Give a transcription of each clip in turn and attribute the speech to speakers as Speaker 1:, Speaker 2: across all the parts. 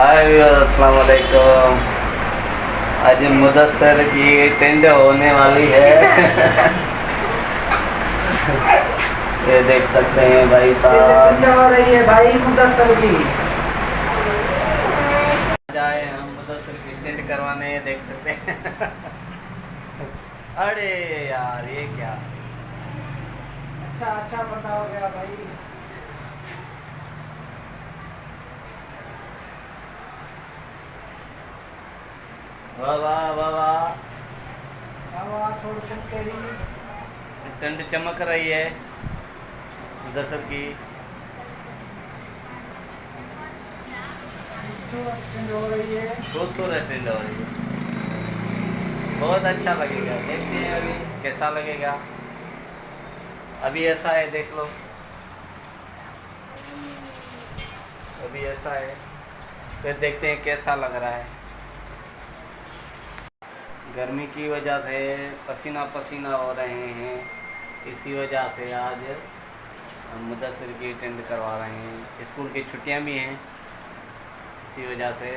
Speaker 1: हाय अस्सलाम वालेकुम। आज मुदस्सर की टेंड होने वाली है। ये देख सकते हैं भाई साहब,
Speaker 2: हो रही है भाई मुदस्सर की।
Speaker 1: जाए हम मुदस्सर की टेंड करवाने, देख सकते हैं। अरे यार ये क्या,
Speaker 2: अच्छा पता हो गया भाई।
Speaker 1: वाह वाह वाह वाह,
Speaker 2: हवा थोड़ी चमकेरी।
Speaker 1: टेंड चमक रही है मुदस्सर की।
Speaker 2: खूबसूरत हो रही है।
Speaker 1: खूबसूरत टेंड हो रही है, बहुत अच्छा लगेगा। देखते हैं अभी कैसा लगेगा। अभी ऐसा है, देख लो, अभी ऐसा है, फिर देखते हैं कैसा लग रहा है। गर्मी की वजह से पसीना पसीना हो रहे हैं, इसी वजह से आज हम मुदस्सर की टेंड करवा रहे हैं। स्कूल की छुट्टियां भी हैं, इसी वजह से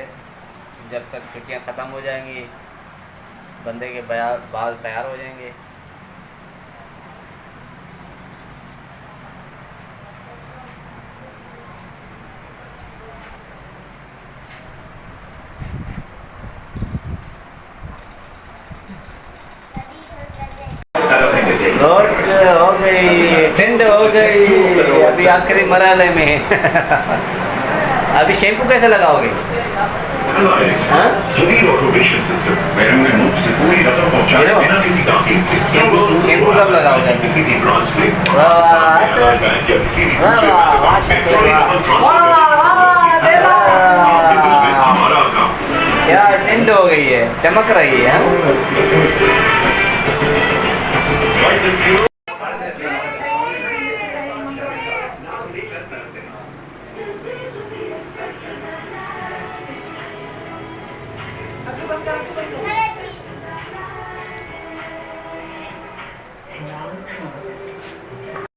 Speaker 1: जब तक छुट्टियां ख़त्म हो जाएंगी बंदे के बाल तैयार हो जाएंगे। हो गई टेंड, हो गई अभी आखिरी मरहले में। अभी शैम्पू कैसे लगाओगे? शैम्पू कब लगाओगे? यार टेंड हो गई है, चमक रही है।